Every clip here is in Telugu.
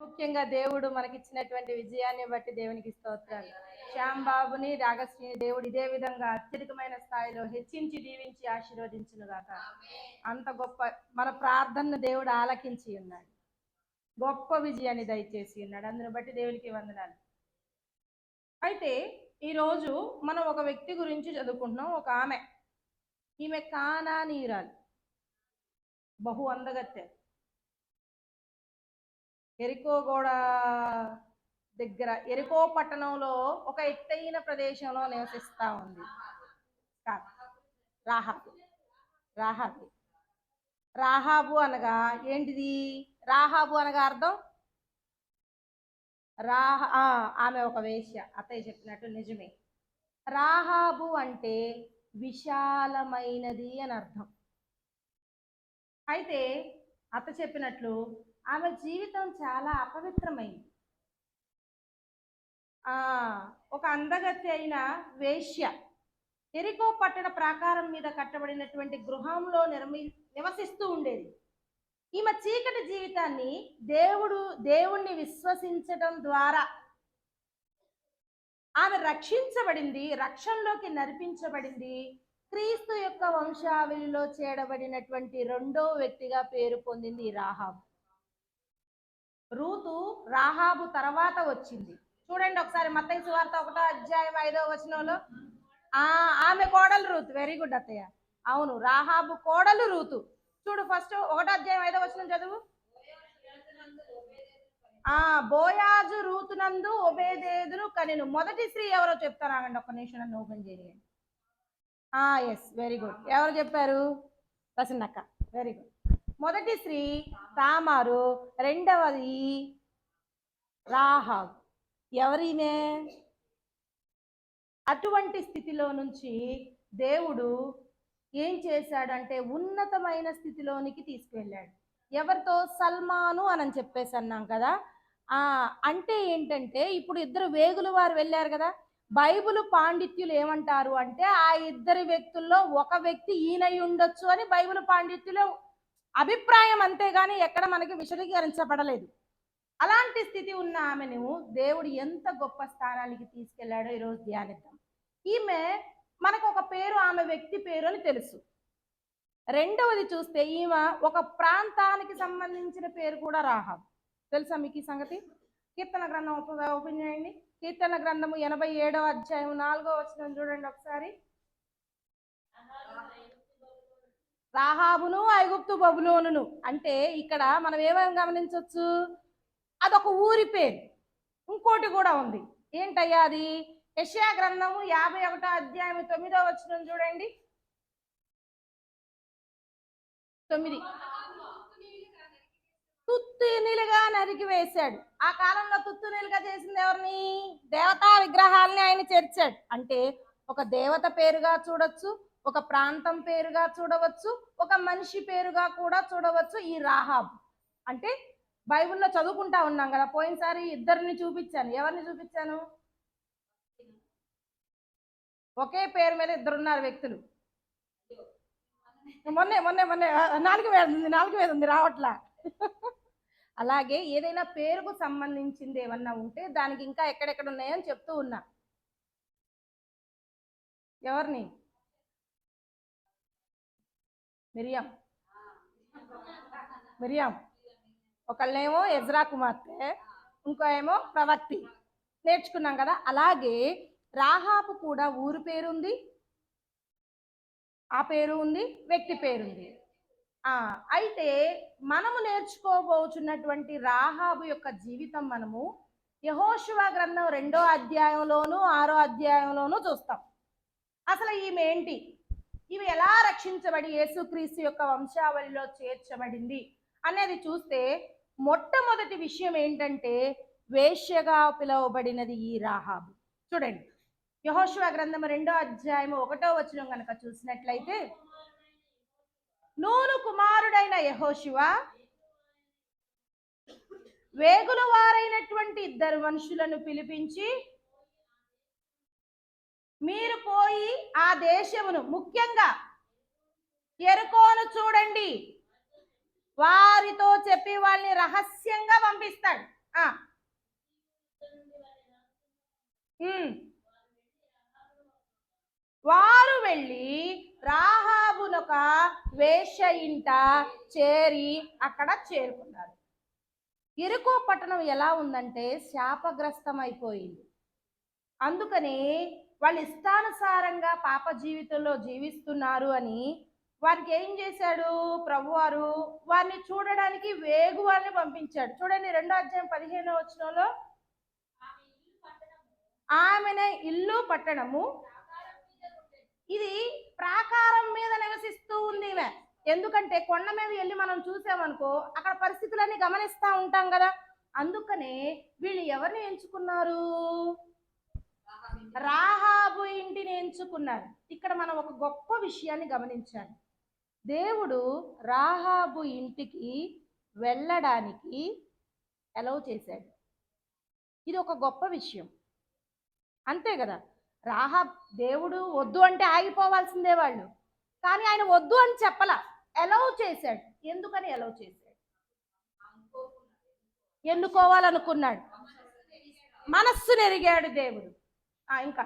ముఖ్యంగా దేవుడు మనకిచ్చినటువంటి విజయాన్ని బట్టి దేవునికి స్తోత్రాలు. శ్యామ్ బాబుని రాగశ్రీ దేవుడు ఇదే విధంగా అత్యధికమైన స్థాయిలో హెచ్చించి దీవించి ఆశీర్వదించును గాక. అంత గొప్ప మన ప్రార్థనను దేవుడు ఆలకించి ఉన్నాడు, గొప్ప విజయాన్ని దయచేసి ఉన్నాడు. అందుని బట్టి దేవునికి వందనాలు. అయితే ఈరోజు మనం ఒక వ్యక్తి గురించి చదువుకుంటున్నాం. ఒక ఈమె కానానీయురాలు, బహు అందగత్తె. ఎరికో గోడ దగ్గర, ఎరికో పట్టణంలో ఒక ఎత్తైన ప్రదేశంలో నివసిస్తా ఉంది. రాహాబు. రాహాబు రాహాబు అనగా ఏంటిది? రాహాబు అనగా అర్థం ఆమె ఒక వేశ్య. అత్తయ్య చెప్పినట్టు నిజమే. రాహాబు అంటే విశాలమైనది అని అర్థం. అయితే అత్త చెప్పినట్లు ఆమె జీవితం చాలా అపవిత్రమైంది. ఒక అందగత్తె అయిన వేశ్య ఎరికో పట్టణ ప్రాకారం మీద కట్టబడినటువంటి గృహంలో నివసిస్తూ ఉండేది. ఈమె చీకటి జీవితాన్ని దేవుణ్ణి విశ్వసించడం ద్వారా ఆమె రక్షించబడింది, రక్షణలోకి నడిపించబడింది. క్రీస్తు యొక్క వంశావళిలో చేరబడినటువంటి రెండో వ్యక్తిగా పేరు పొందింది రాహాబు. రూతు రాహాబు తర్వాత వచ్చింది. చూడండి ఒకసారి మత్తయి సువార్త 1వ అధ్యాయం 5వ వచనంలో ఆమె కోడలు రూతు. వెరీ గుడ్ అత్తయ్య, అవును, రాహాబు కోడలు రూతు. చూడు, ఫస్ట్ 1వ అధ్యాయం 5వ వచనం చదువు. బోయాజు రూతునందు ఒబేదేదును కనెను. మొదటి స్త్రీ ఎవరో చెప్తారాగండి, ఒక్క నిమిషం నన్ను ఓపెన్ చేయండి. Yes, very good. ఎవరు చెప్పారు? ప్రసన్నక్క, వెరీ గుడ్. మొదటి స్త్రీ తామారు, రెండవది రాహాబు. ఎవరినే? అటువంటి స్థితిలో నుంచి దేవుడు ఏం చేశాడంటే ఉన్నతమైన స్థితిలోనికి తీసుకువెళ్ళాడు. ఎవరితో? సల్మాను అని చెప్పేసి అన్నాం కదా. అంటే ఏంటంటే ఇప్పుడు ఇద్దరు వేగులు వారు వెళ్ళారు కదా. బైబిల్ పాండిత్యులు ఏమంటారు అంటే ఆ ఇద్దరి వ్యక్తుల్లో ఒక వ్యక్తి ఈయనై ఉండొచ్చు అని బైబిల్ పాండిత్యులు అభిప్రాయం, అంతేగాని ఎక్కడ మనకి విశదీకరించబడలేదు. అలాంటి స్థితి ఉన్న ఆమెను దేవుడు ఎంత గొప్ప స్థానానికి తీసుకెళ్లాడో ఈరోజు ధ్యానిద్దాం. ఈమె మనకు ఒక పేరు, ఆమె వ్యక్తి పేరు అని తెలుసు. రెండవది చూస్తే ఈమె ఒక ప్రాంతానికి సంబంధించిన పేరు కూడా రాహాబు. తెలుసా మీకు ఈ సంగతి? కీర్తన గ్రంథం ఓపెన్ చేయండి. కీర్తన గ్రంథము 87వ అధ్యాయం 4వ వచనం చూడండి ఒకసారి. రాహాబును ఐగుప్తు బబులోనును అంటే ఇక్కడ మనం ఏమేమి గమనించవచ్చు? అదొక ఊరి పేరు. ఇంకోటి కూడా ఉంది. ఏంటయ్యా అది? యెషయా గ్రంథము 51వ అధ్యాయం 9వ వచనం చూడండి. 9. తుత్తునిలుగా నరికి వేశాడు. ఆ కాలంలో తుత్తునిలుగా చేసింది ఎవరిని? దేవతా విగ్రహాలని ఆయన చేర్చాడు. అంటే ఒక దేవత పేరుగా చూడొచ్చు, ఒక ప్రాంతం పేరుగా చూడవచ్చు, ఒక మనిషి పేరుగా కూడా చూడవచ్చు. ఈ రాహాబు అంటే బైబిల్లో చదువుకుంటా ఉన్నాం కదా. పోయినసారి ఇద్దరిని చూపించాను. ఎవరిని చూపించాను? ఒకే పేరు మీద ఇద్దరున్నారు వ్యక్తులు. మొన్నే 4 మీద ఉంది రావట్లా. అలాగే ఏదైనా పేరుకు సంబంధించింది ఏమన్నా ఉంటే దానికి ఇంకా ఎక్కడెక్కడ ఉన్నాయని చెప్తూ ఉన్నా. ఎవరిని? మిరియాం. ఒకళ్ళేమో ఎజ్రా కుమార్తె, ఇంకో ఏమో ప్రవక్తి. నేర్చుకున్నాం కదా. అలాగే రాహాబు కూడా ఊరు పేరుంది, ఆ పేరు ఉంది, వ్యక్తి పేరుంది. అయితే మనము నేర్చుకోబోచున్నటువంటి రాహాబు యొక్క జీవితం మనము యెహోషువ గ్రంథం 2వ అధ్యాయంలోను 6వ అధ్యాయంలోనూ చూస్తాం. అసలు ఈమె ఏంటి, ఈమె ఎలా రక్షించబడి యేసుక్రీస్తు యొక్క వంశావళిలో చేర్చబడింది అనేది చూస్తే మొట్టమొదటి విషయం ఏంటంటే వేశ్యగా పిలువబడినది ఈ రాహాబు. చూడండి, యెహోషువ గ్రంథం 2వ అధ్యాయం 1వ వచనం కనుక చూసినట్లయితే, నూను కుమారుడైన యెహోషువ వేగుల వారైనటువంటి ఇద్దరు మనుషులను పిలిపించి, మీరు పోయి ఆ దేశమును, ముఖ్యంగా యెరికోను చూడండి, వారితో చెప్పి వాళ్ళని రహస్యంగా పంపిస్తాడు. ఆ, ఉమ్. వారు వెళ్ళి రాహాబునొక వేశ్య ఇంట చేరి అక్కడ చేరుకున్నారు. ఎరుకో పట్టణం ఎలా ఉందంటే శాపగ్రస్తం అయిపోయింది. అందుకని వాళ్ళు ఇష్టానుసారంగా పాప జీవితంలో జీవిస్తున్నారు అని వారికి ఏం చేశాడు ప్రభువారు, వారిని చూడడానికి వేగువారిని పంపించాడు. చూడండి 2 అధ్యాయం 15వ వచనంలో, ఆమెనే ఇల్లు పట్టణము ఇది ప్రాకారం మీద నివసిస్తూ ఉంది ఈమె. ఎందుకంటే కొండ మీద వెళ్ళి మనం చూసామనుకో అక్కడ పరిస్థితులన్నీ గమనిస్తూ ఉంటాం కదా. అందుకనే వీళ్ళు ఎవరిని ఎంచుకున్నారు? రాహాబు ఇంటిని ఎంచుకున్నారు. ఇక్కడ మనం ఒక గొప్ప విషయాన్ని గమనించాలి. దేవుడు రాహాబు ఇంటికి వెళ్ళడానికి అలౌ చేశాడు. ఇది ఒక గొప్ప విషయం, అంతే కదా. రాహాబ్ దేవుడు వద్దు అంటే ఆగిపోవాల్సిందే వాళ్ళు, కానీ ఆయన వద్దు అని చెప్పలా, అలౌ చేశాడు. ఎందుకని అలౌ చేశాడు? ఎన్నుకోవాలనుకున్నాడు, మనస్సు నెరిగాడు దేవుడు. ఇంకా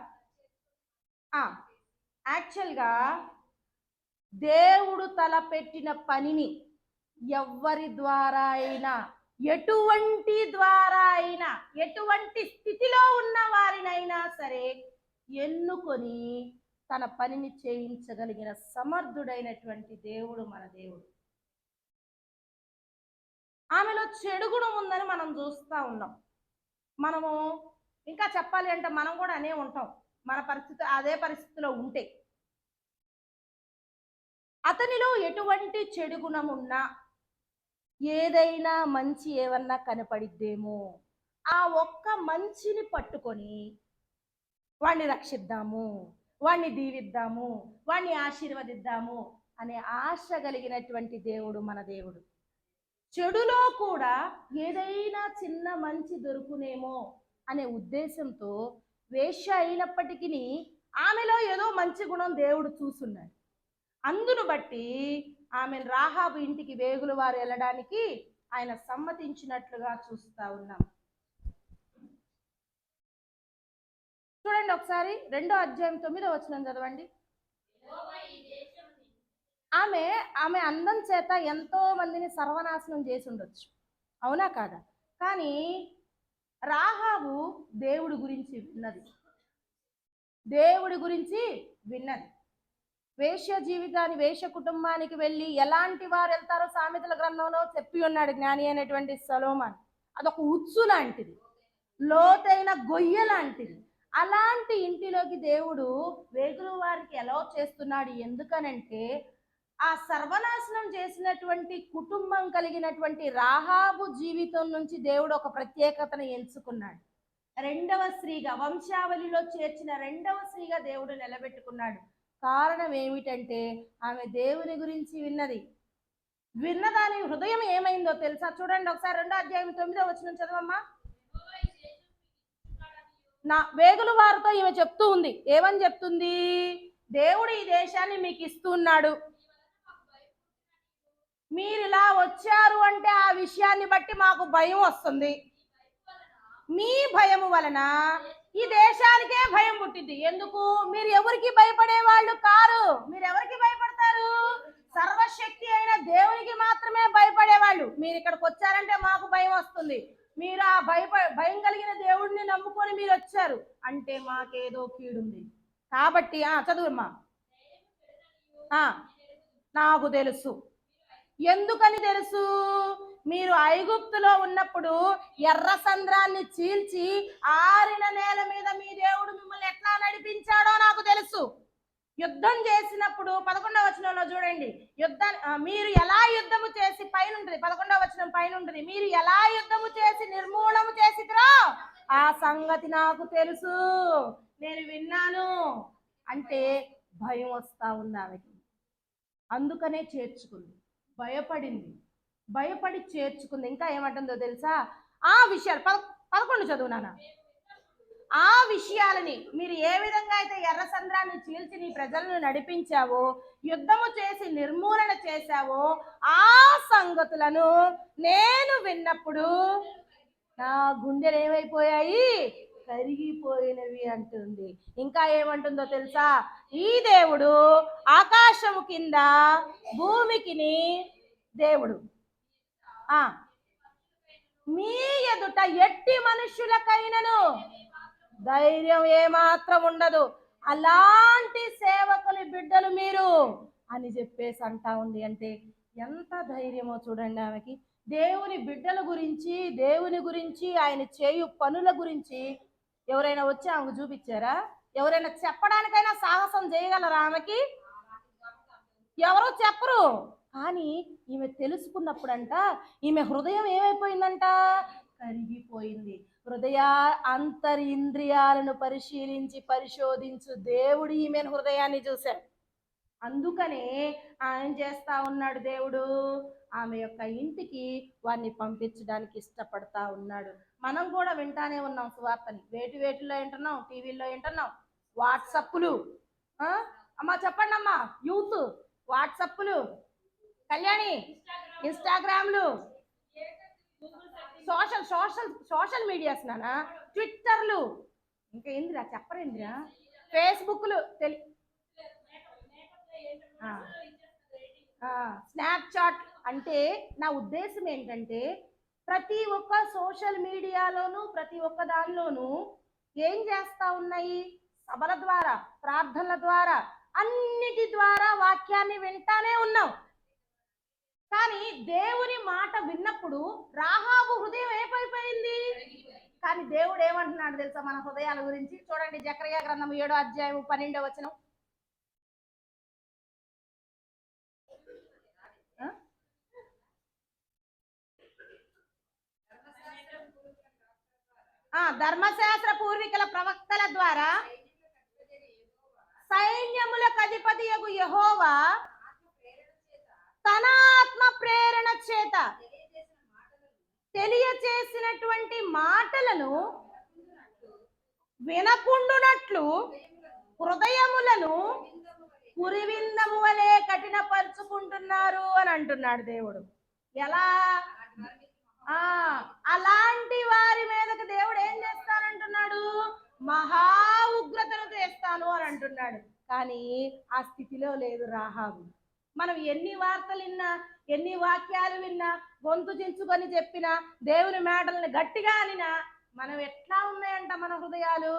యాక్చువల్గా దేవుడు తలపెట్టిన పనిని ఎవ్వరి ద్వారా అయినా, ఎటువంటి ద్వారా అయినా, ఎటువంటి స్థితిలో ఉన్న వారినైనా సరే ఎన్నుకొని తన పనిని చేయించగలిగిన సమర్థుడైనటువంటి దేవుడు మన దేవుడు. ఆమెలో చెడు గుణం ఉందని మనం చూస్తూ ఉన్నాం. మనము ఇంకా చెప్పాలి అంటే మనం కూడా అనే ఉంటాం, మన పరిస్థితి అదే పరిస్థితిలో ఉంటే. అతనిలో ఎటువంటి చెడు గుణం ఉన్నా ఏదైనా మంచి ఏమన్నా కనపడిద్దేమో, ఆ ఒక్క మంచిని పట్టుకొని వాణ్ణి రక్షిద్దాము, వాణ్ణి దీవిద్దాము, వాణ్ణి ఆశీర్వదిద్దాము అనే ఆశ కలిగినటువంటి దేవుడు మన దేవుడు. చెడులో కూడా ఏదైనా చిన్న మంచి దొరుకునేమో అనే ఉద్దేశంతో వేశ్య అయినప్పటికీ ఆమెలో ఏదో మంచి గుణం దేవుడు చూస్తున్నాడు. అందును బట్టి ఆమెను రాహాబు ఇంటికి వేగుల వారు వెళ్ళడానికి ఆయన సమ్మతించినట్లుగా చూస్తా ఉన్నాం. చూడండి ఒకసారి 2 అధ్యాయం 9వ వచనం చదవండి. ఆమె అందం చేత ఎంతో మందిని సర్వనాశనం చేసి ఉండొచ్చు, అవునా కాదా? కానీ రాహాబు దేవుడి గురించి విన్నది, దేవుడి గురించి విన్నది. వేశ్య జీవితాన్ని, వేశ్య కుటుంబానికి వెళ్ళి ఎలాంటి వారు వెళ్తారో సామెతల గ్రంథంలో చెప్పి ఉన్నాడు జ్ఞాని అయినటువంటి సొలొమోను. అదొక ఉచ్చు లాంటిది, లోతైన గొయ్య లాంటిది. అలాంటి ఇంటిలోకి దేవుడు వేగుల వారికి ఎలా చేస్తున్నాడు? ఎందుకనంటే ఆ సర్వనాశనం చేసినటువంటి కుటుంబం కలిగినటువంటి రాహాబు జీవితం నుంచి దేవుడు ఒక ప్రత్యేకతను ఎంచుకున్నాడు. 2వ స్త్రీగా, వంశావళిలో చేర్చిన 2వ స్త్రీగా దేవుడు నిలబెట్టుకున్నాడు. కారణం ఏమిటంటే ఆమె దేవుని గురించి విన్నదాని హృదయం ఏమైందో తెలుసా? చూడండి ఒకసారి 2 అధ్యాయం 9వ వచనం చదవమ్మా. నా వేగుల వారితో ఈమె చెప్తూ ఉంది. ఏమని చెప్తుంది? దేవుడు ఈ దేశాన్ని మీకు ఇస్తున్నాడు, మీరు ఇలా వచ్చారు అంటే ఆ విషయాన్ని బట్టి మాకు భయం వస్తుంది. మీ భయము వలన ఈ దేశానికే భయం పుట్టింది. ఎందుకు? మీరు ఎవరికి భయపడే వాళ్ళు కారు. మీరు ఎవరికి భయపడతారు? సర్వశక్తి అయిన దేవునికి మాత్రమే భయపడేవాళ్ళు. మీరు ఇక్కడికి వచ్చారంటే మాకు భయం వస్తుంది. మీరు ఆ భయం కలిగిన దేవుడిని నమ్ముకొని మీరు వచ్చారు అంటే మాకేదో కీడుంది. కాబట్టి చదువమ్మా. నాకు తెలుసు. ఎందుకని తెలుసు? మీరు ఐగుప్తులో ఉన్నప్పుడు ఎర్ర సంద్రాన్ని చీల్చి ఆరిన నేల మీద మీ దేవుడు మిమ్మల్ని ఎట్లా నడిపించాడో నాకు తెలుసు. యుద్ధం చేసినప్పుడు 11వ వచనంలో చూడండి, మీరు ఎలా యుద్ధము చేసి పైన ఉంటుంది, 11వ వచనం పైన ఉంటుంది, మీరు ఎలా యుద్ధము చేసి నిర్మూలము చేసిద్రో ఆ సంగతి నాకు తెలుసు, నేను విన్నాను. అంటే భయం వస్తా ఉంది ఆమెకి, అందుకనే చేర్చుకుంది. భయపడి చేర్చుకుంది. ఇంకా ఏమంటుందో తెలుసా? ఆ విషయాలు 11 చదువు నాన్న. ఆ విషయాలని, మీరు ఏ విధంగా అయితే ఎర్ర సంద్రాన్ని చీల్చి నీ ప్రజలను నడిపించావో, యుద్ధము చేసి నిర్మూలన చేశావో, ఆ సంగతులను నేను విన్నప్పుడు నా గుండెలు ఏమైపోయాయి, కరిగిపోయినవి అంటుంది. ఇంకా ఏమంటుందో తెలుసా, ఈ దేవుడు ఆకాశము కింద భూమికిని దేవుడు, ఆ మీ ఎదుట ఎట్టి మనుష్యులకైనను ధైర్యం ఏమాత్రం ఉండదు, అలాంటి సేవకుని బిడ్డలు మీరు అని చెప్పేసి అంటా ఉంది. అంటే ఎంత ధైర్యమో చూడండి ఆమెకి. దేవుని బిడ్డల గురించి, దేవుని గురించి, ఆయన చేయు పనుల గురించి ఎవరైనా వచ్చి ఆమెకు చూపించారా? ఎవరైనా చెప్పడానికైనా సాహసం చేయగలరా ఆమెకి? ఎవరు చెప్పరు. కానీ ఈమె తెలుసుకున్నప్పుడంట ఈమె హృదయం ఏమైపోయిందంట, కరిగిపోయింది. హృదయ అంతరింద్రియాలను పరిశీలించి పరిశోధించు దేవుడు ఈమె హృదయాన్ని చూశాడు. అందుకనే ఆయన చేస్తా ఉన్నాడు దేవుడు, ఆమె యొక్క ఇంటికి వారిని పంపించడానికి ఇష్టపడతా ఉన్నాడు. మనం కూడా వింటానే ఉన్నాం సువార్తని, వేటిలో వింటున్నాం, టీవీల్లో వింటున్నాం, వాట్సప్లు, అమ్మా చెప్పండి అమ్మా, యూత్ వాట్సప్లు, కళ్యాణి ఇన్స్టాగ్రామ్లు, సోషల్ మీడియాస్ నానా, ట్విట్టర్లు, ఇంకా ఏందిరా చెప్పరేందిరా, ఫేస్బుక్లు, స్నాప్చాట్. అంటే నా ఉద్దేశం ఏంటంటే ప్రతి ఒక్క సోషల్ మీడియాలోనూ ప్రతి ఒక్క దానిలోనూ ఏం చేస్తా ఉన్నాయి, సభల ద్వారా, ప్రార్థనల ద్వారా, అన్నిటి ద్వారా వాక్యాన్ని వింటానే ఉన్నాం. కానీ దేవుని మాట విన్నప్పుడు రాహాబు హృదయం ఏమైపోయింది. కానీ దేవుడు ఏమంటున్నాడు తెలుసా మన హృదయాల గురించి? చూడండి, జకర్యా గ్రంథం 7వ అధ్యాయం 12వ వచనం. ధర్మశాస్త్ర పూర్వీకుల ప్రవక్తల ద్వారా సైన్యములకు అధిపతియగు యెహోవా తన ఆత్మ ప్రేరణ చేత తెలియచేసినటువంటి మాటలను వినకుండునట్లు హృదయములను పురివిందము వలె కఠినపరుచుకుంటున్నారు అని అంటున్నాడు దేవుడు. ఎలా? అలాంటి వారి మీదకి దేవుడు ఏం చేస్తానంటున్నాడు, మహా ఉగ్రతను చేస్తాను అని అంటున్నాడు. కానీ ఆ స్థితిలో లేదు రాహాబు. మనం ఎన్ని వార్తలు విన్నా, ఎన్ని వాక్యాలు విన్నా, గొంతు చించుకొని చెప్పినా, దేవుని మాటలను గట్టిగా అనినా, మనం ఎట్లా ఉన్నాయంట, మన హృదయాలు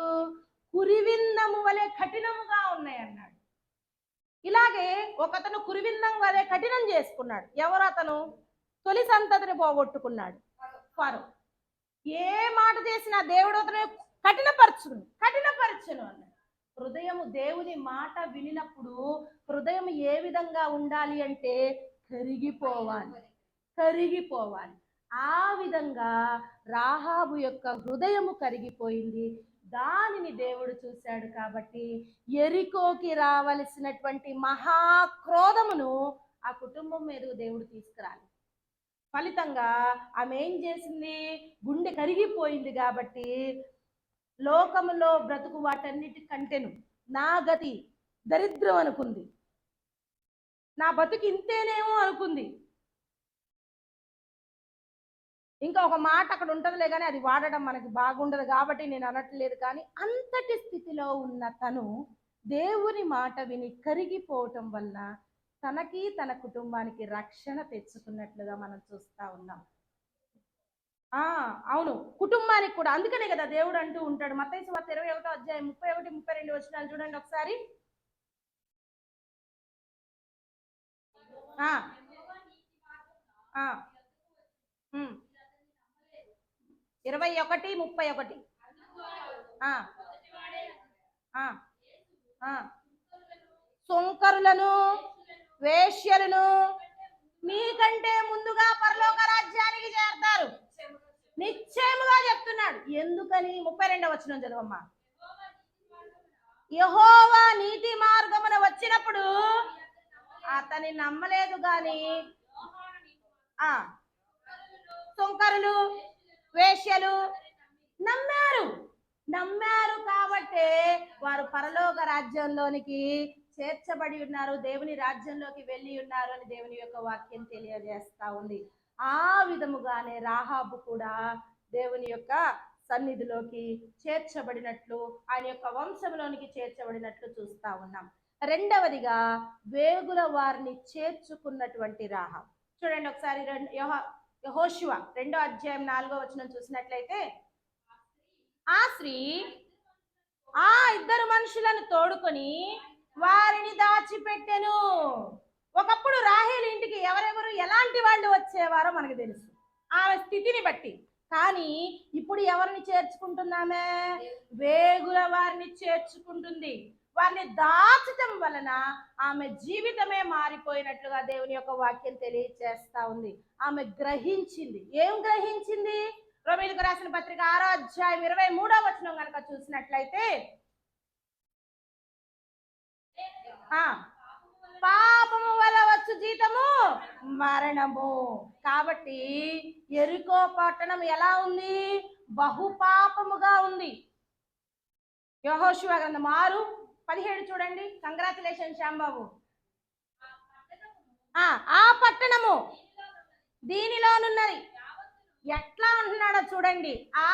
కురివిందము వలె కఠినముగా ఉన్నాయన్నాడు. ఇలాగే ఒకతను కురివిందం వలె కఠినం చేసుకున్నాడు. ఎవరు అతను? తొలి సంతతిని పోగొట్టుకున్నాడు ఫరో. ఏ మాట చేసినా దేవుడు అతను కఠినపరచును అన్నాడు. హృదయము దేవుని మాట వినినప్పుడు హృదయం ఏ విధంగా ఉండాలి అంటే కరిగిపోవాలి. ఆ విధంగా రాహాబు యొక్క హృదయము కరిగిపోయింది. దానిని దేవుడు చూశాడు. కాబట్టి ఎరికోకి రావలసినటువంటి మహాక్రోధమును ఆ కుటుంబం మీద దేవుడు తీసుకురాలి. ఫలితంగా ఆమె ఏం చేసింది, గుండె కరిగిపోయింది. కాబట్టి లోకములో బ్రతుకు వాటన్నిటి కంటేను నా గతి దరిద్రం అనుకుంది, నా బతుకు ఇంతేనేమో అనుకుంది. ఇంకా ఒక మాట అక్కడ ఉంటుందిలే, కానీ అది వాడడం మనకి బాగుండదు కాబట్టి నేను అనట్లేదు. కానీ అంతటి స్థితిలో ఉన్న తను దేవుని మాట విని కరిగిపోవటం వల్ల తనకి తన కుటుంబానికి రక్షణ తెచ్చుకున్నట్లుగా మనం చూస్తా ఉన్నాం. అవును, కుటుంబానికి కూడా. అందుకనే కదా దేవుడు అంటూ ఉంటాడు, మత్తయి సువార్త 21వ అధ్యాయం 31, 32 వచనాలు చూడండి ఒకసారి. 21, 31. సుంకరులను, వేశ్యలను మీకంటే ముందుగా పరలోక రాజ్యానికి చేరతారు నిశ్చయముగా చెప్తున్నాడు. ఎందుకని? 32వ వచనం చదవమ్మా. యెహోవా నీతి మార్గమున వచ్చినప్పుడు అతని నమ్మలేదు గాని సుంకరులు, వేశ్యలు నమ్మారు కాబట్టే వారు పరలోక రాజ్యంలోనికి చేర్చబడి ఉన్నారు, దేవుని రాజ్యంలోకి వెళ్ళి ఉన్నారు అని దేవుని యొక్క వాక్యం తెలియజేస్తా ఉంది. ఆ విధముగానే రాహాబు కూడా దేవుని యొక్క సన్నిధిలోకి చేర్చబడినట్లు, ఆయన యొక్క వంశంలోనికి చేర్చబడినట్లు చూస్తా ఉన్నాం. రెండవదిగా వేగుల వారిని చేర్చుకున్నటువంటి రాహాబు. చూడండి ఒకసారి యెహోషువ 2 అధ్యాయం 4వ వచనం చూసినట్లయితే, ఆ స్త్రీ ఆ ఇద్దరు మనుషులను తోడుకొని వారిని దాచిపెట్టెను. ఒకప్పుడు రాహేలు ఇంటికి ఎవరెవరు ఎలాంటి వాళ్ళు వచ్చేవారో మనకు తెలుసు ఆమె స్థితిని బట్టి. కానీ ఇప్పుడు ఎవరిని చేర్చుకుంటున్నామే? వేగుల వారిని చేర్చుకుంటుంది. వారిని దాచటం వలన ఆమె జీవితమే మారిపోయినట్లుగా దేవుని యొక్క వాక్యం తెలియజేస్తా ఉంది. ఆమె గ్రహించింది. ఏం గ్రహించింది? రోమీయులకు రాసిన పత్రిక 6 అధ్యాయం 23వ వచనం కనుక చూసినట్లయితే, పాపము వల్ల వచ్చు జీతము మరణము. కాబట్టి యెరికో పట్టణం ఎలా ఉంది? బహుపాపముగా ఉంది. యెహోషువ గ్రంథం 6:17 చూడండి. కంగ్రాచులేషన్ శ్యాంబాబు. ఆ పట్టణము దీనిలోనున్నది. ఎట్లా ఉంటున్నాడో చూడండి. ఆ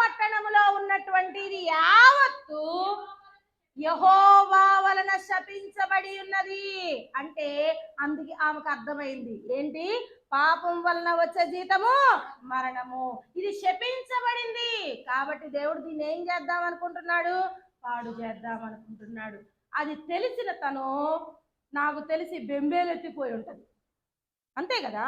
పట్టణములో ఉన్నటువంటిది యావత్తు యెహోవా వలన శపించబడి ఉన్నది. అంటే అందుకే ఆమెకు అర్థమైంది ఏంటి? పాపం వలన వచ్చే జీతము మరణము. ఇది శపించబడింది కాబట్టి దేవుడు దీన్ని ఏం చేద్దాం అనుకుంటున్నాడు? పాడు చేద్దాం అనుకుంటున్నాడు. అది తెలిసిన తను నాకు తెలిసి బెంబేలెత్తిపోయి ఉంటది. అంతే కదా?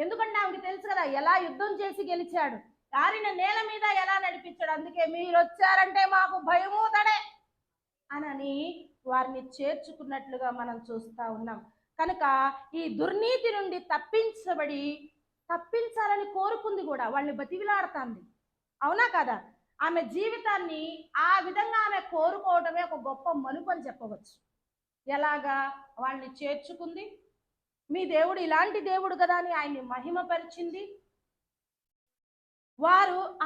ఎందుకంటే ఆమెకు తెలుసు కదా ఎలా యుద్ధం చేసి గెలిచాడు, కారిన నేల మీద ఎలా నడిపించాడు. అందుకే మీరు వచ్చారంటే మాకు భయము తడే అనని వారిని చేర్చుకున్నట్లుగా మనం చూస్తా ఉన్నాం. కనుక ఈ దుర్నీతి నుండి తప్పించాలని కోరుకుంది కూడా, వాళ్ళని బతివిలాడుతుంది. అవునా కదా? ఆమె జీవితాన్ని ఆ విధంగా ఆమె కోరుకోవడమే ఒక గొప్ప మలుపు అని చెప్పవచ్చు. ఎలాగా? వాళ్ళని చేర్చుకుంది. మీ దేవుడు ఇలాంటి దేవుడు కదా అని ఆయన్ని మహిమపరిచింది.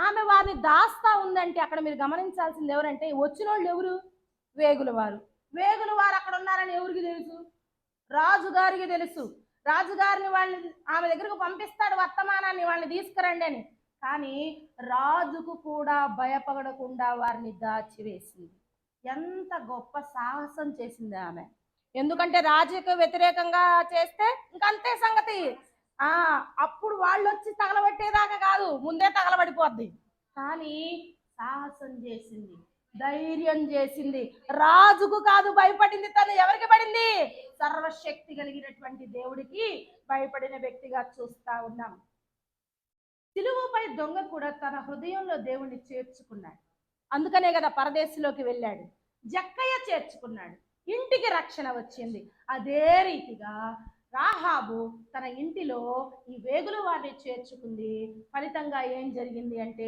ఆమె వారిని దాస్తా ఉందంటే అక్కడ మీరు గమనించాల్సింది ఎవరంటే, వచ్చిన వాళ్ళు ఎవరు? వేగుల వారు అక్కడ ఉన్నారని ఎవరికి తెలుసు? రాజుగారికి తెలుసు. రాజుగారిని వాళ్ళని ఆమె దగ్గరకు పంపిస్తాడు వర్తమానాన్ని, వాళ్ళని తీసుకురండి అని. కానీ రాజుకు కూడా భయపడకుండా వారిని దాచివేసింది. ఎంత గొప్ప సాహసం చేసింది ఆమె! ఎందుకంటే రాజుకు వ్యతిరేకంగా చేస్తే ఇంకంతే సంగతి. అప్పుడు వాళ్ళు వచ్చి తగలబెట్టేదాకా కాదు, ముందే తగలబడిపోద్ది. కానీ సాహసం చేసింది, ధైర్యం చేసింది. రాజుకు కాదు భయపడింది, తను ఎవరికి పడింది? సర్వశక్తి కలిగినటువంటి దేవుడికి భయపడిన వ్యక్తిగా చూస్తా ఉన్నాం. సిలువపై దొంగ కూడా తన హృదయంలో దేవుణ్ణి చేర్చుకున్నాడు. అందుకనే కదా పరదేశంలోకి వెళ్ళాడు. జక్కయ్య చేర్చుకున్నాడు, ఇంటికి రక్షణ వచ్చింది. అదే రీతిగా రాహాబు తన ఇంటిలో ఈ వేగుల వారిని చేర్చుకుంది. ఫలితంగా ఏం జరిగింది అంటే,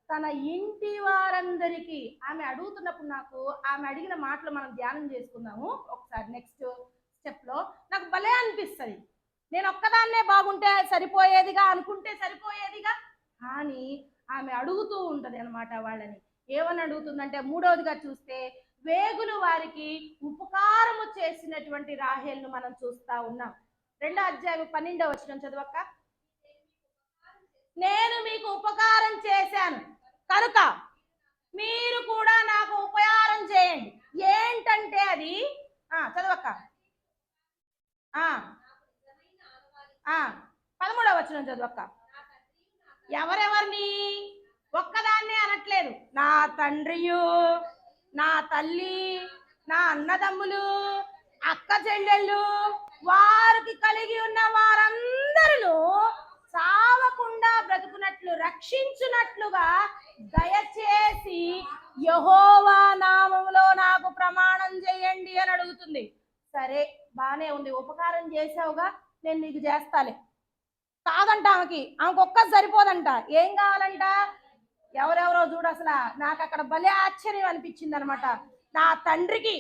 తన ఇంటి వారందరికీ ఆమె అడుగుతున్నప్పుడు, ఆమె అడిగిన మాటలు మనం ధ్యానం చేసుకుందాము ఒకసారి. నెక్స్ట్ స్టెప్లో నాకు భలే అనిపిస్తుంది. నేను ఒక్కదాన్నే బాగుంటే సరిపోయేదిగా అనుకుంటే సరిపోయేదిగా, కానీ ఆమె అడుగుతూ ఉంటుంది అనమాట. వాళ్ళని ఏమని అడుగుతుందంటే, 3వదిగా చూస్తే వేగులు వారికి ఉపకారము చేసినటువంటి రాహేల్ను మనం చూస్తా ఉన్నాం. 2 అధ్యాయం 12వ వచనం చదవక్క. నేను మీకు ఉపకారం చేశాను కనుక మీరు కూడా నాకు ఉపకారం చేయండి. ఏంటంటే అది చదవక్క. 13వ వచనం చదవక్క. ఎవరెవరిని? ఒక్కదాన్నే అనట్లేదు. నా తండ్రియు, నా తల్లి, నా అన్నదమ్ములు, అక్క చెల్లెళ్ళు, వారికి కలిగి ఉన్న వారందరూ సావకుండా బ్రతుకున్నట్లు రక్షించున్నట్లుగా దయచేసి యెహోవా నామములో నాకు ప్రమాణం చేయండి అని అడుగుతుంది. సరే, బానే ఉంది, ఉపకారం చేసావుగా, నేను నీకు చేస్తాలే. కాదంట ఆమెకి ఒక్క సరిపోదంట. ఏం కావాలంట? ఎవరెవరో చూడు. అసలు నాకు అక్కడ భలే ఆశ్చర్యం అనిపించింది అనమాట. నా తండ్రికి,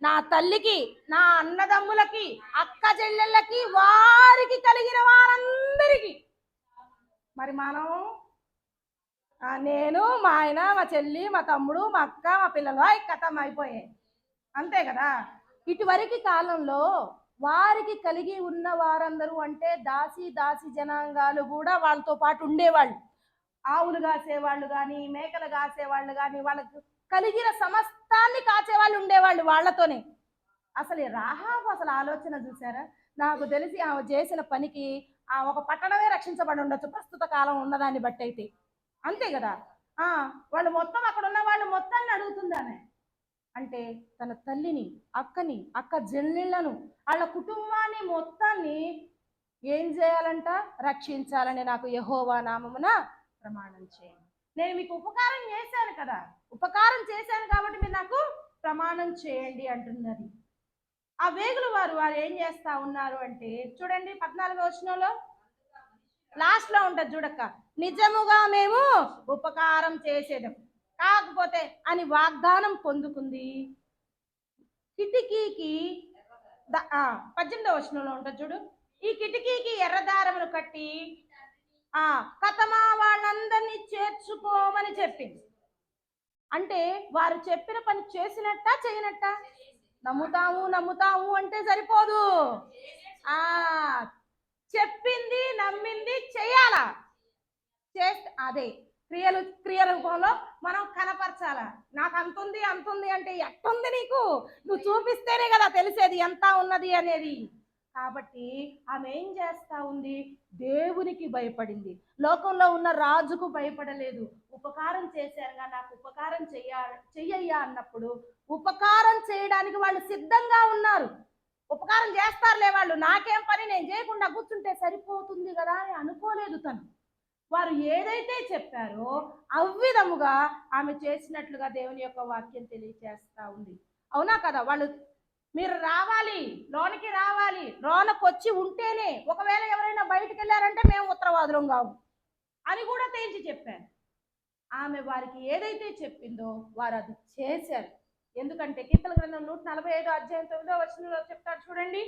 నా తల్లికి, నా అన్నదమ్ములకి, అక్క చెల్లెళ్ళకి, వారికి కలిగిన వారందరికీ. మరి మనం నేను, మా ఆయన, మా చెల్లి, మా తమ్ముడు, మా అక్క, మా పిల్లలు కథం అయిపోయాయి. అంతే కదా? ఇటువరకు కాలంలో వారికి కలిగి ఉన్న వారందరూ అంటే దాసి జనాంగాలు కూడా వాళ్ళతో పాటు ఉండేవాళ్ళు. ఆవులు కాసేవాళ్ళు కానీ, మేకలు కాసేవాళ్ళు కానీ, వాళ్ళకు కలిగిన సమస్తాన్ని కాచేవాళ్ళు ఉండేవాళ్ళు వాళ్ళతోనే. అసలు రాహాబు అసలు ఆలోచన చూసారా? నాకు తెలిసి ఆమె చేసిన పనికి ఆ ఒక పట్టణమే రక్షించబడి ఉండొచ్చు ప్రస్తుత కాలం ఉన్నదాన్ని బట్టి అయితే. అంతే కదా. ఆ వాళ్ళు మొత్తం అక్కడ ఉన్న వాళ్ళు మొత్తాన్ని అడుగుతుంది ఆమె. అంటే తన తల్లిని, అక్కని, అక్క చెల్లెళ్ళను, వాళ్ళ కుటుంబాన్ని మొత్తాన్ని ఏం చేయాలంట? రక్షించాలని నాకు యెహోవా నామమున ప్రమాణం చేయండి. నేను మీకు ఉపకారం చేశాను కదా, ఉపకారం చేశాను కాబట్టి మీరు నాకు ప్రమాణం చేయండి అంటున్నది. ఆ వేగులు వారు ఏం చేస్తా ఉన్నారు అంటే చూడండి 14వ వచనంలో లాస్ట్ లో ఉంటుంది చూడక్క, నిజముగా మేము ఉపకారం చేసేదం కాకపోతే అని వాగ్దానం పొందుకుంది. కిటికీకి 18వ వచనంలో ఉంటుంది చూడు, ఈ కిటికీకి ఎర్రదారమును కట్టి కథమా వాళ్ళందరినీ చేర్చుకోమని చెప్పింది. అంటే వారు చెప్పిన పని చేసినట్ట చేయనట్ట? నమ్ముతాము అంటే సరిపోదు. చెప్పింది నమ్మింది చెయ్యాలా, చేస్తే అదే క్రియ రూపంలో మనం కనపరచాలా. నాకు అంతుంది అంటే ఎట్టుంది నీకు? నువ్వు చూపిస్తేనే కదా తెలిసేది ఎంత ఉన్నది అనేది. కాబట్టి ఆమె ఏం చేస్తా ఉంది? దేవునికి భయపడింది, లోకంలో ఉన్న రాజుకు భయపడలేదు. ఉపకారం చేశారుగా, నాకు ఉపకారం చెయ్యయ్యా అన్నప్పుడు ఉపకారం చేయడానికి వాళ్ళు సిద్ధంగా ఉన్నారు. ఉపకారం చేస్తారులే వాళ్ళు, నాకేం పని, నేను చేయకుండా కూర్చుంటే సరిపోతుంది కదా అని అనుకోలేదు తను. వారు ఏదైతే చెప్పారో అవ్విధముగా ఆమె చేసినట్లుగా దేవుని యొక్క వాక్యం తెలియచేస్తా ఉంది. అవునా కదా? వాళ్ళు మీరు రావాలి, లోనికి రావాలి, లోనకు వచ్చి ఉంటేనే, ఒకవేళ ఎవరైనా బయటికి వెళ్ళారంటే మేము ఉత్తరవాదులం కావు అని కూడా తేల్చి చెప్పారు. ఆమె వారికి ఏదైతే చెప్పిందో వారు అది చేశారు. ఎందుకంటే కీర్తన గ్రంథం 145 అధ్యాయం 9వ వచనంలో చెప్తాడు చూడండి,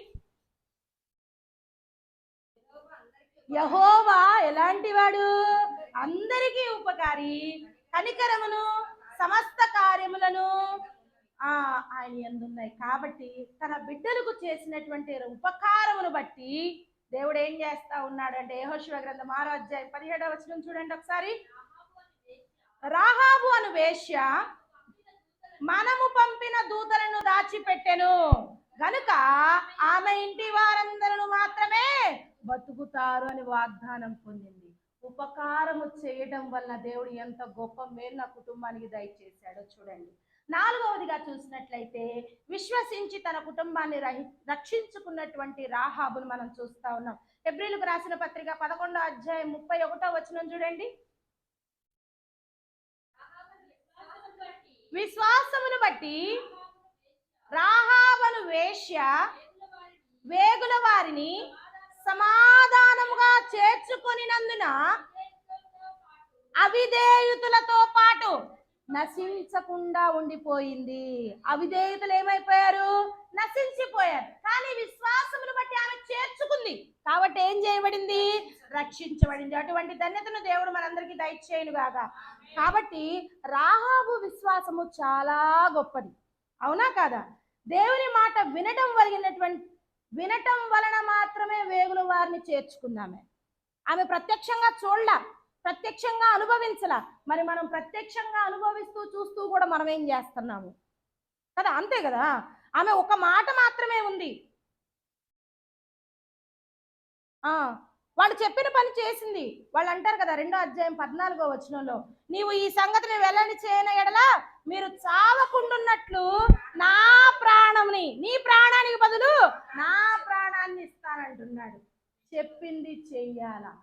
యెహోవా ఎలాంటి వాడు? అందరికీ ఉపకారి, కనికరమును సమస్త కార్యములను ఆయన యందున్నాయి. కాబట్టి తన బిడ్డలకు చేసినటువంటి ఉపకారమును బట్టి దేవుడు ఏం చేస్తా ఉన్నాడంటే యెహోషువ గ్రంథం 6వ అధ్యాయం 17వ వచనం చూడండి ఒకసారి. రాహాబు అను వేశ్య మనము పంపిన దూతలను దాచిపెట్టెను గనుక ఆమె ఇంటి వారందరూ మాత్రమే బతుకుతారు అని వాగ్దానం పొందింది. ఉపకారము చేయడం వల్ల దేవుడు ఎంత గొప్ప మేలు నా కుటుంబానికి దయచేశాడో చూడండి. 4వదిగా చూసినట్లయితే విశ్వసించి తన కుటుంబాన్ని రక్షించుకున్నటువంటి రాహాబును మనం చూస్తా ఉన్నాం. హెబ్రీలకు రాసిన పత్రిక 11వ అధ్యాయం 31వ వచనం చూడండి. విశ్వాసమును బట్టి రాహాబను వేశ్య వేగుల వారిని సమాధానముగా చేర్చుకొనినందున అవిధేయుతులతో పాటు నశించకుండా ఉండిపోయింది. అవిధేయుతులు ఏమైపోయారు? నశించిపోయారు. కానీ విశ్వాసమును బట్టి ఆమె చేర్చుకుంది కాబట్టి ఏం చేయబడింది? రక్షించబడింది. అటువంటి ధన్యతను దేవుడు మనందరికీ దయచేయును గాక. కాబట్టి రాహాబు విశ్వాసము చాలా గొప్పది, అవునా కాదా? దేవుని మాట వినటం వలన మాత్రమే వేగుల వారిని చేర్చుకుందామే. ఆమె ప్రత్యక్షంగా చూడలా, ప్రత్యక్షంగా అనుభవించలా. మరి మనం ప్రత్యక్షంగా అనుభవిస్తూ చూస్తూ కూడా మనం ఏం చేస్తున్నాము కదా? అంతే కదా. ఆమె ఒక మాట మాత్రమే ఉంది, వాళ్ళు చెప్పిన పని చేసింది. వాళ్ళు అంటారు కదా 2వ అధ్యాయం 14వ వచనంలో, నీవు ఈ సంగతిని వెల్లడి చేయని ఎడల మీరు చావకుండున్నట్లు నా ప్రాణంని, నీ ప్రాణానికి బదులు నా ప్రాణాన్ని ఇస్తానంటున్నాడు. చెప్పింది చెయ్యాలా,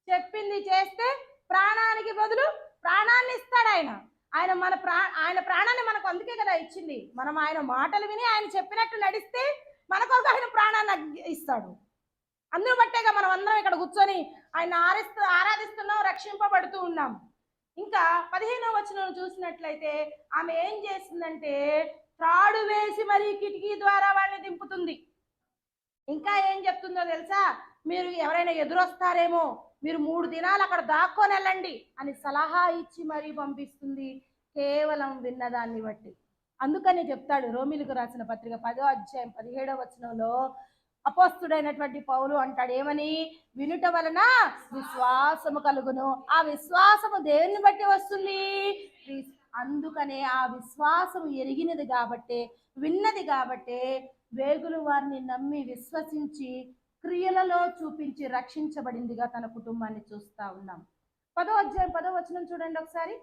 చెప్పింది చేస్తే ప్రాణానికి బదులు ప్రాణాన్ని ఇస్తాడు ఆయన. ఆయన ప్రాణాన్ని మనకు అందుకే కదా ఇచ్చింది. మనం ఆయన మాటలు విని ఆయన చెప్పినట్టు నడిస్తే మనకు ఆయన ప్రాణాన్ని ఇస్తాడు. అందును బట్టేగా మనం అందరం ఇక్కడ కూర్చొని ఆయన ఆరాధిస్తున్నాం, రక్షింపబడుతూ ఉన్నాం. ఇంకా 15వ వచనం చూసినట్లయితే ఆమె ఏం చేసిందంటే త్రాడు వేసి మరి కిటికీ ద్వారా వాళ్ళని దింపుతుంది. ఇంకా ఏం చెప్తుందో తెలుసా? మీరు ఎవరైనా ఎదురొస్తారేమో, మీరు 3 దినాలు అక్కడ దాక్కొని వెళ్ళండి అని సలహా ఇచ్చి మరీ పంపిస్తుంది, కేవలం విన్నదాన్ని బట్టి. అందుకని చెప్తాడు రోమిలకు రాసిన పత్రిక 10వ అధ్యాయం 17వ వచనంలో, అపోస్తుడైనటువంటి పౌలు అంటాడు ఏమని, వినుట వలన విశ్వాసము కలుగును. ఆ విశ్వాసము దేన్ని బట్టి వస్తుంది? అందుకనే ఆ విశ్వాసము ఎరిగినది కాబట్టే, విన్నది కాబట్టే వేగులు వారిని నమ్మి విశ్వసించి క్రియలలో చూపించి రక్షించబడిందిగా తన కుటుంబాన్ని చూస్తా ఉన్నాం. 10వ అధ్యాయం 10వ వచనం చూడండి ఒకసారి.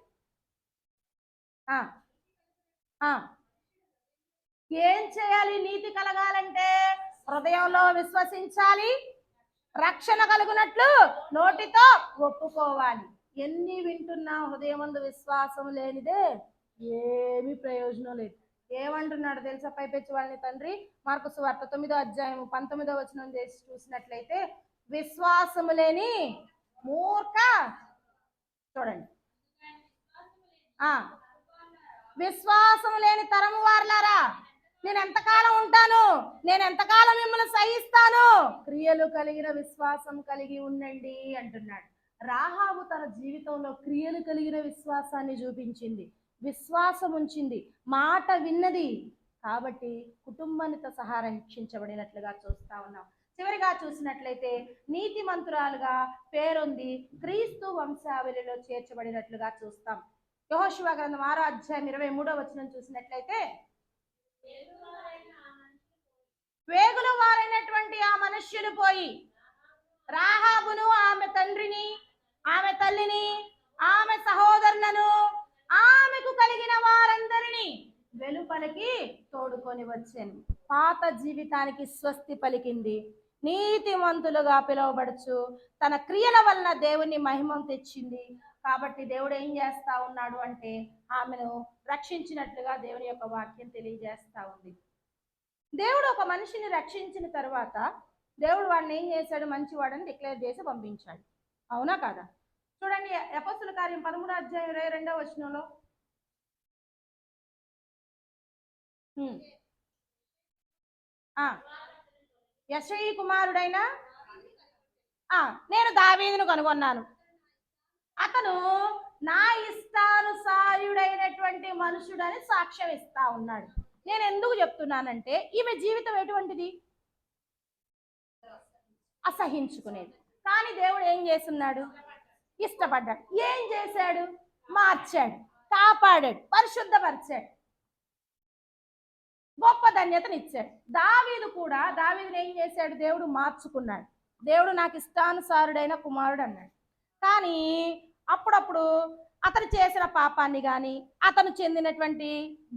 ఏం చేయాలి నీతి కలగాలంటే? హృదయంలో విశ్వసించాలి, రక్షణ కలుగునట్లు నోటితో ఒప్పుకోవాలి. ఎన్ని వింటున్నా హృదయమందు విశ్వాసం లేనిదే ఏమీ ప్రయోజనం లేదు. ఏమంటున్నాడు తెలుసా పైపెచ్చి వాళ్ళని తండ్రి? మార్కు సువార్త 9వ అధ్యాయం 19వ వచనం చేసి చూసినట్లయితే, విశ్వాసము లేని మూర్ఖ, చూడండి, విశ్వాసము లేని తరము వారలారా, నేను ఎంతకాలం ఉంటాను, నేను ఎంతకాలం మిమ్మల్ని సహిస్తాను, క్రియలు కలిగిన విశ్వాసం కలిగి ఉండండి అంటున్నాడు. రాహాబు తన జీవితంలో క్రియలు కలిగిన విశ్వాసాన్ని చూపించింది, విశ్వాసం ఉంచింది, మాట విన్నది. కాబట్టి కుటుంబానితో సహా రక్షించబడినట్లుగా చూస్తా ఉన్నాం. చివరిగా చూసినట్లయితే నీతిమంతురాలుగా పేరొంది క్రీస్తు వంశావళిలో చేర్చబడినట్లుగా చూస్తాం. యెహోషువ గ్రంథం 6వ అధ్యాయం 23వ వచనం చూసినట్లయితే, వేగుల వారైనటువంటి ఆ మనుష్యులు పోయి రాహాబును, ఆమె తండ్రిని, ఆమె తల్లిని, ఆమె సహోదరులను, ఆమెకు కలిగిన వారందరినీ వెలుపలికి తోడుకొని వచ్చాను. పాత జీవితానికి స్వస్తి పలికింది. నీతిమంతులుగా పిలువబడుచు తన క్రియల వలన దేవుని మహిమం తెచ్చింది. కాబట్టి దేవుడు ఏం చేస్తా ఉన్నాడు అంటే, ఆమెను రక్షించినట్లుగా దేవుని యొక్క వాక్యం తెలియజేస్తా ఉంది. దేవుడు ఒక మనిషిని రక్షించిన తర్వాత దేవుడు వాడిని ఏం చేశాడు? మంచివాడని డిక్లేర్ చేసి పంపించాడు. అవునా కాదా? చూడండి అపోస్తుల కార్యం 13వ అధ్యాయం 22వ వచనంలో, యెషయి కుమారుడైన నేను దావీదును కనుగొన్నాను, అతను నా ఇష్టానుసారుడైనటువంటి మనుషుడని సాక్ష్యం ఇస్తా ఉన్నాడు. నేను ఎందుకు చెప్తున్నానంటే, ఈమె జీవితం ఎటువంటిది? అసహించుకునేది. కానీ దేవుడు ఏం చేస్తున్నాడు? ఇష్టపడ్డాడు. ఏం చేశాడు? మార్చాడు, కాపాడాడు, పరిశుద్ధపరిచాడు, గొప్ప ధన్యతనిచ్చాడు. దావీదుని ఏం చేశాడు? దేవుడు మార్చుకున్నాడు. దేవుడు నాకు ఇష్టానుసారుడైన కుమారుడు అన్నాడు. కానీ అప్పుడప్పుడు అతను చేసిన పాపాన్ని కానీ, అతను చెందినటువంటి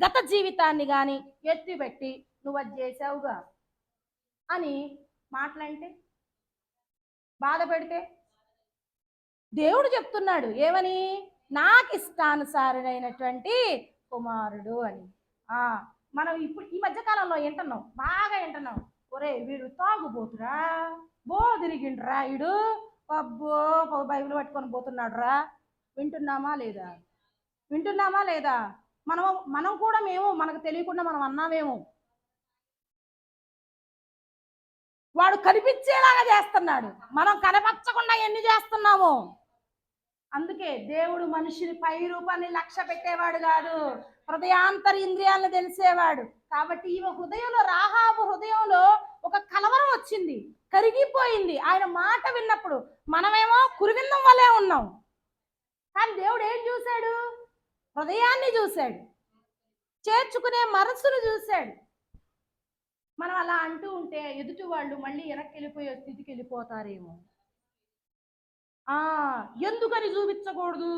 గత జీవితాన్ని కానీ ఎత్తిపెట్టి, నువ్వు అది చేసావుగా అని మాటలంటే, బాధ పెడితే, దేవుడు చెప్తున్నాడు ఏమని? నాకు ఇష్టానుసారుడైనటువంటి కుమారుడు అని. మనం ఇప్పుడు ఈ మధ్యకాలంలో వింటున్నాం, బాగా వింటున్నాం, ఒరే వీడు తాగుబోతురా, తిరిగిండ్రా, వీడు అబ్బో బైబిల్ పట్టుకొని పోతున్నాడు రా. వింటున్నామా లేదా? మనం కూడా మనకు తెలియకుండా మనం అన్నామేమో. వాడు కనిపించేలాగా చేస్తున్నాడు, మనం కనపరచకుండా ఎన్ని చేస్తున్నాము. అందుకే దేవుడు మనిషిని పై రూపాన్ని లక్ష్య పెట్టేవాడు కాదు, హృదయాంతర ఇంద్రియాలను తెలిసేవాడు. కాబట్టి ఈమె హృదయంలో, రాహాబు హృదయంలో ఒక కలవరం వచ్చింది, కరిగిపోయింది ఆయన మాట విన్నప్పుడు. మనమేమో కురివిందం వలే ఉన్నాం, కానీ దేవుడు ఏం చూశాడు? హృదయాన్ని చూశాడు, చేర్చుకునే మనస్సును చూశాడు. మనం అలా అంటూ ఉంటే ఎదుటి వాళ్ళు మళ్ళీ వెనక్కి వెళ్ళిపోయే స్థితికి వెళ్ళిపోతారేమో. ఎందుకని చూపించకూడదు?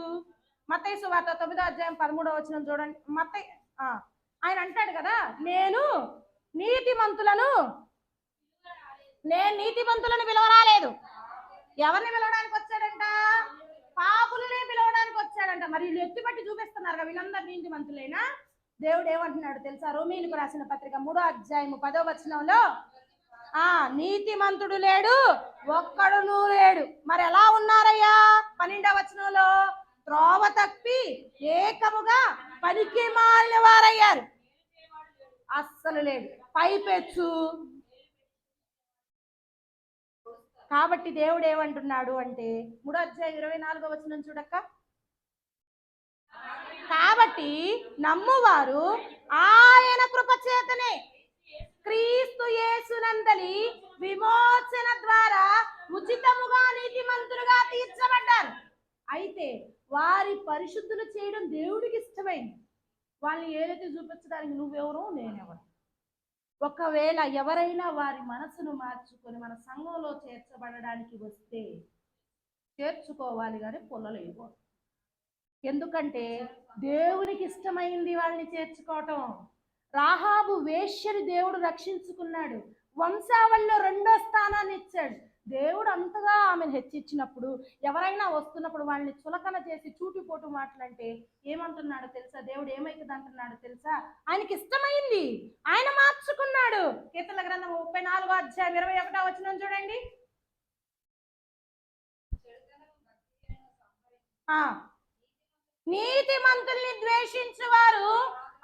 మత్తయి సువార్త 9వ అధ్యాయం 13వ వచనం చూడండి. ఆయన అంటాడు కదా, నేను నీతిమంతులను పిలవరాలేదు. ఎవరిని పిలవడానికి వచ్చాడంట? పాపులనే పిలవడానికి వచ్చాడంట. మరి వీళ్ళు ఎత్తిపట్టి చూపిస్తున్నారు కదా, వీళ్ళందరూ నీతిమంతులైనా? దేవుడు ఏమంటున్నాడు తెలుసా? రోమీయులకు రాసిన పత్రిక 3వ అధ్యాయం 10వ వచనంలో, నీతిమంతుడు లేడు, ఒక్కడునూ లేడు. మరి ఎలా ఉన్నారయ్యా? 12వ వచనంలో, త్రోవ తప్పి ఏకముగా పనికి మాలిన వారయ్యారు. అస్సలు లేదు, పైపెచ్చు. కాబట్టి దేవుడు ఏమంటున్నాడు అంటే, 3వ అధ్యాయం 24వ వచనం చూడక్క. కాబట్టి నమ్మువారు ఆయన కృప చేతనే క్రీస్తు యేసునందలి విమోచన ద్వారా ఉచితముగా నీతిమంతులుగా తీర్చబడ్డారు. అయితే వారి పరిశుద్ధులు చేయడం దేవుడికి ఇష్టమైంది. వాళ్ళని ఏదైతే చూపించడానికి నువ్వెవరో నేనెవరు. ఒకవేళ ఎవరైనా వారి మనసును మార్చుకొని మన సంఘంలో చేర్చబడడానికి వస్తే చేర్చుకోవాలి కానీ పొల్లలేవు. ఎందుకంటే దేవునికి ఇష్టమైంది వాళ్ళని చేర్చుకోవటం. రాహాబు వేశ్యని దేవుడు రక్షించుకున్నాడు, వంశావళిలో 2వ స్థానాన్ని ఇచ్చాడు. దేవుడు అంతగా ఆమెను హెచ్చించినప్పుడు ఎవరైనా వస్తున్నప్పుడు వాళ్ళని చులకన చేసి చూటిపోటు మాటలంటే ఏమంటున్నాడు తెలుసా? దేవుడు ఏమైతుంది అంటున్నాడు తెలుసా? ఆయనకి ఇష్టమైంది ఆయన మార్చుకున్నాడు. కీర్తనల గ్రంథం 34వ అధ్యాయం 21వ వచనం చూడండి. నీతిమంతుల్ని ద్వేషించువారు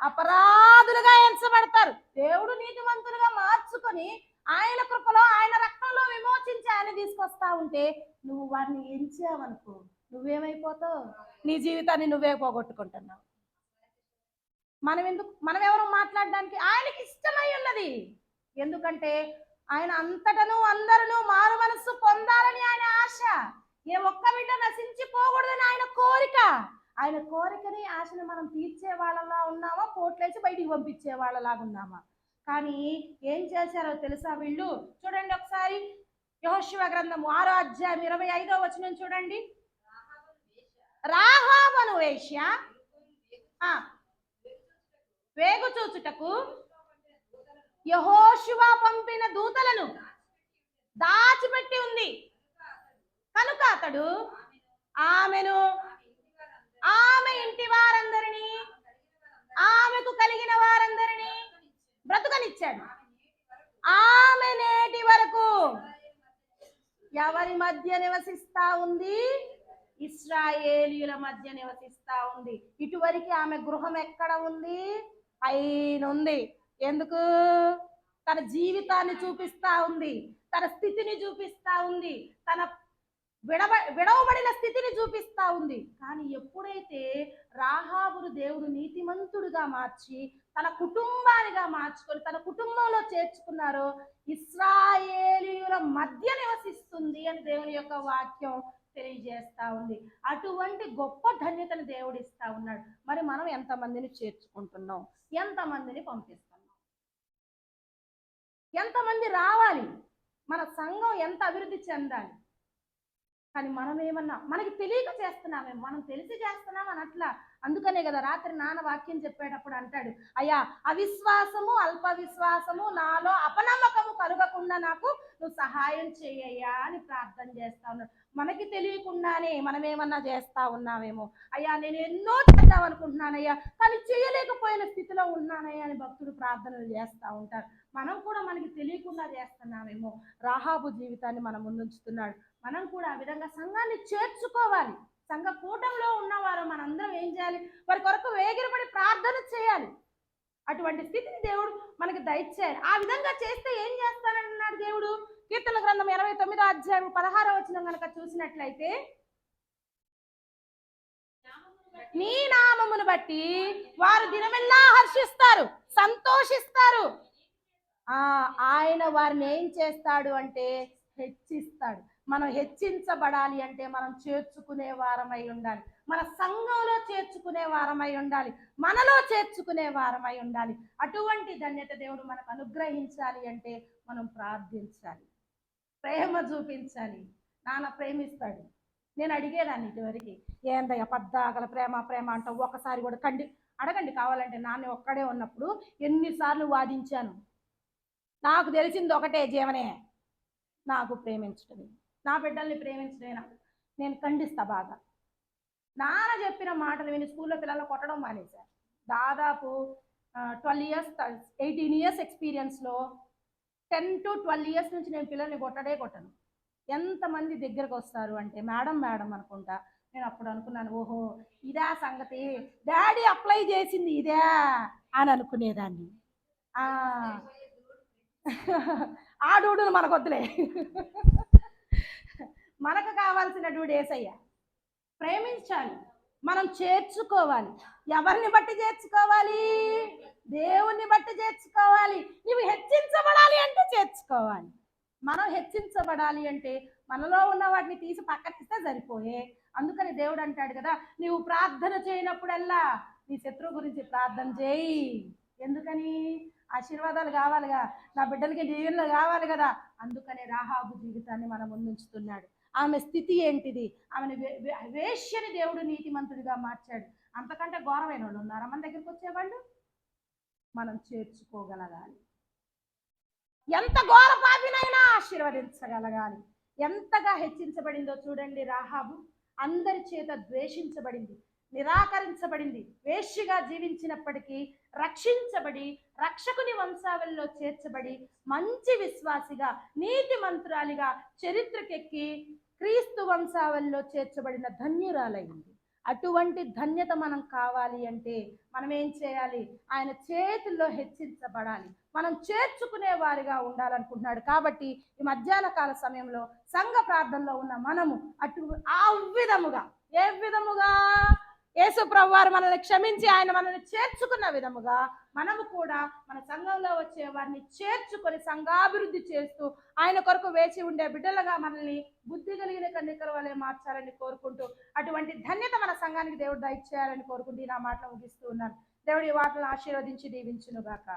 అపరాధులుగా ఎంచబడతారు. దేవుడు నీతిమంతులుగా మార్చుకొని ఆయన కృపలో ఆయన రక్తంలో విమోచించి ఆయన తీసుకొస్తా ఉంటే నువ్వు వారిని ఎంచావనుకో నువ్వేమైపోతావు? నీ జీవితాన్ని నువ్వే పోగొట్టుకుంటున్నావు. మనం ఎవరు మాట్లాడడానికి? ఆయనకి ఇష్టమై ఉన్నది. ఎందుకంటే ఆయన అంతటను అందరూ మారు మనస్సు పొందాలని ఆయన ఆశ. ఏ ఒక్క బిడ్డ నశించిపోకూడదని ఆయన కోరిక. ఆయన కోరికని ఆశను మనం తీర్చే వాళ్ళలా ఉన్నామా, కోట్లేసి బయటికి పంపించే వాళ్ళలాగా ఉన్నామా? కానీ ఏం చేశారో తెలుసా వీళ్ళు? చూడండి ఒకసారి యెహోషువ గ్రంథం 6వ అధ్యాయం 25వ వచనం చూడండి. రాహాబను వేశ్య వేగు చూచుటకు యెహోషువ పంపిన దూతలను దాచిపెట్టి ఉంది కనుక అతడు ఆమెను, ఆమె ఇంటి వారందరినీ, ఆమెకు కలిగిన వారందరినీ బ్రతుకనిచ్చాడు. ఆమె నేటి వరకు ఎవరి మధ్య నివసిస్తా ఉంది? ఇశ్రాయేలీయుల మధ్య నివసిస్తా ఉంది. ఇటువరకు ఆమె గృహం ఎక్కడ ఉంది? పైన ఉంది. ఎందుకు? తన జీవితాన్ని చూపిస్తా ఉంది, తన స్థితిని చూపిస్తా ఉంది, తన విడవబడిన స్థితిని చూపిస్తా ఉంది. కానీ ఎప్పుడైతే రాహాబును దేవుడు నీతిమంతుడిగా మార్చి తన కుటుంబానిగా మార్చుకొని తన కుటుంబంలో చేర్చుకున్నారో ఇశ్రాయేలీయుల మధ్య నివసిస్తుంది అని దేవుని యొక్క వాక్యం తెలియజేస్తా ఉంది. అటువంటి గొప్ప ధన్యతను దేవుడు ఇస్తా ఉన్నాడు. మరి మనం ఎంతమందిని చేర్చుకుంటున్నాం? ఎంతమందిని పంపిస్తున్నాం? ఎంతమంది రావాలి? మన సంఘం ఎంత అభివృద్ధి చెందాలి? కానీ మనం ఏమన్నా మనకి తెలియక చేస్తున్నామేమో, మనం తెలిసి చేస్తున్నాం అని అట్లా. అందుకనే కదా రాత్రి నాన్న వాక్యం చెప్పేటప్పుడు అంటాడు, అయ్యా అవిశ్వాసము అల్ప విశ్వాసము నాలో అపనమ్మకము కలుగకుండా నాకు నువ్వు సహాయం చేయయ్యా అని ప్రార్థన చేస్తా ఉన్నాడు. మనకి తెలియకుండానే మనం ఏమన్నా చేస్తా ఉన్నామేమో. అయ్యా నేను ఎన్నో చేద్దాం అనుకుంటున్నానయ్యా కానీ చేయలేకపోయిన స్థితిలో ఉన్నానయ్యా అని భక్తుడు ప్రార్థనలు చేస్తూ ఉంటారు. మనం కూడా మనకి తెలియకుండా చేస్తున్నామేమో. రాహాబు జీవితాన్ని మనం ముందుంచుతున్నాడు. మనం కూడా ఆ విధంగా సంఘాన్ని చేర్చుకోవాలి. సంఘ కూటంలో ఉన్నవారు మనందరం ఏం చేయాలి? వారి కొరకు వేగిరపడి ప్రార్థన చేయాలి. అటువంటి స్థితిని దేవుడు మనకి దయచేయాలి. ఆ విధంగా చేస్తే ఏం చేస్తానన్నాడు దేవుడు? కీర్తనల గ్రంథం 29వ అధ్యాయం 16వ వచనం కనుక చూసినట్లయితే, నీ నామమును బట్టి వారు దినమెల్లా హర్షిస్తారు, సంతోషిస్తారు. ఆయన వారిని ఏం చేస్తాడు అంటే హెచ్చిస్తాడు. మనం హెచ్చించబడాలి అంటే మనం చేర్చుకునే వారమై ఉండాలి. మన సంఘంలో చేర్చుకునే వారమై ఉండాలి. మనలో చేర్చుకునే వారమై ఉండాలి. అటువంటి ధన్యత దేవుడు మనకు అనుగ్రహించాలి అంటే మనం ప్రార్థించాలి, ప్రేమ చూపించాలి. నాన్న ప్రేమిస్తాడు. నేను అడిగేదాన్ని ఇటువరకు, ఏందయ్య పద్దాగల ప్రేమ ప్రేమ అంటావు, ఒకసారి కూడా అడగండి కావాలంటే. నాన్న ఒక్కడే ఉన్నప్పుడు ఎన్నిసార్లు వాదించాను. నాకు తెలిసింది ఒకటే జీవనే, నాకు ప్రేమించడమే, నా బిడ్డల్ని ప్రేమించడమేనా. నేను ఖండిస్తా బాగా. నాన్న చెప్పిన మాటలు విని స్కూల్లో పిల్లలు కొట్టడం మానేశారు. దాదాపు 12 ఇయర్స్ 18 ఇయర్స్ ఎక్స్పీరియన్స్లో 10 to 12 ఇయర్స్ నుంచి నేను పిల్లల్ని కొట్టను. ఎంతమంది దగ్గరకు వస్తారు అంటే మేడం మేడం అనుకుంటా. నేను అప్పుడు అనుకున్నాను, ఓహో ఇదా సంగతి, డాడీ అప్లై చేసింది ఇదే అని అనుకునేదాన్ని. ఆ డూడును మనకు వద్దులే. మనకు కావాల్సిన డూడు యేసయ్య. ప్రేమించాలి, మనం చేర్చుకోవాలి. ఎవరిని బట్టి చేర్చుకోవాలి? దేవుని బట్టి చేర్చుకోవాలి. నువ్వు హెచ్చించబడాలి అంటే చేర్చుకోవాలి. మనం హెచ్చించబడాలి అంటే మనలో ఉన్న వాటిని తీసి పక్కనిస్తే సరిపోయే. అందుకని దేవుడు అంటాడు కదా, నీవు ప్రార్థన చేయనప్పుడల్లా నీ శత్రువు గురించి ప్రార్థన చేయి. ఎందుకని? ఆశీర్వాదాలు కావాలిగా, నా బిడ్డలకి దీవెనలు కావాలి కదా. అందుకనే రాహాబు జీవితాన్ని మన ముందుంచుతున్నాడు. ఆమె స్థితి ఏంటిది? ఆమెను వేశ్యని దేవుడు నీతిమంతుడిగా మార్చాడు. అంతకంటే ఘోరమైన వాళ్ళు ఉన్నారా మన దగ్గరికి వచ్చేవాళ్ళు? మనం చేర్చుకోగలగాలి. ఎంత ఘోర పాపినైనా ఆశీర్వదించగలగాలి. ఎంతగా హెచ్చించబడిందో చూడండి రాహాబు. అందరి చేత ద్వేషించబడింది, నిరాకరించబడింది, వేశ్యగా జీవించినప్పటికీ రక్షించబడి రక్షకుని వంశావళిలో చేర్చబడి మంచి విశ్వాసిగా నీతి మంత్రాలిగా చరిత్రకెక్కి క్రీస్తు వంశావళిలో చేర్చబడిన ధన్యురాలైంది. అటువంటి ధన్యత మనం కావాలి అంటే మనం ఏం చేయాలి? ఆయన చేతుల్లో హెచ్చించబడాలి. మనం చేర్చుకునే వారిగా ఉండాలనుకుంటున్నాడు. కాబట్టి ఈ మధ్యాహ్న కాల సమయంలో సంఘ ప్రార్థనలో ఉన్న మనము ఆ విధముగా, ఏ విధముగా యేసు ప్రభువు వారు మనల్ని క్షమించి ఆయన మనల్ని చేర్చుకున్న విధముగా మనము కూడా మన సంఘంలో వచ్చే వారిని చేర్చుకొని సంఘాభివృద్ధి చేస్తూ ఆయన కొరకు వేచి ఉండే బిడ్డలుగా మనల్ని బుద్ధి కలిగిన కన్నికల వలె మార్చాలని కోరుకుంటూ, అటువంటి ధన్యత మన సంఘానికి దేవుడు దయచేయాలని కోరుకుంటూ నా మాటలు ముగిస్తూ ఉన్నాను. దేవుడి వాటిని ఆశీర్వదించి దీవించును గాక.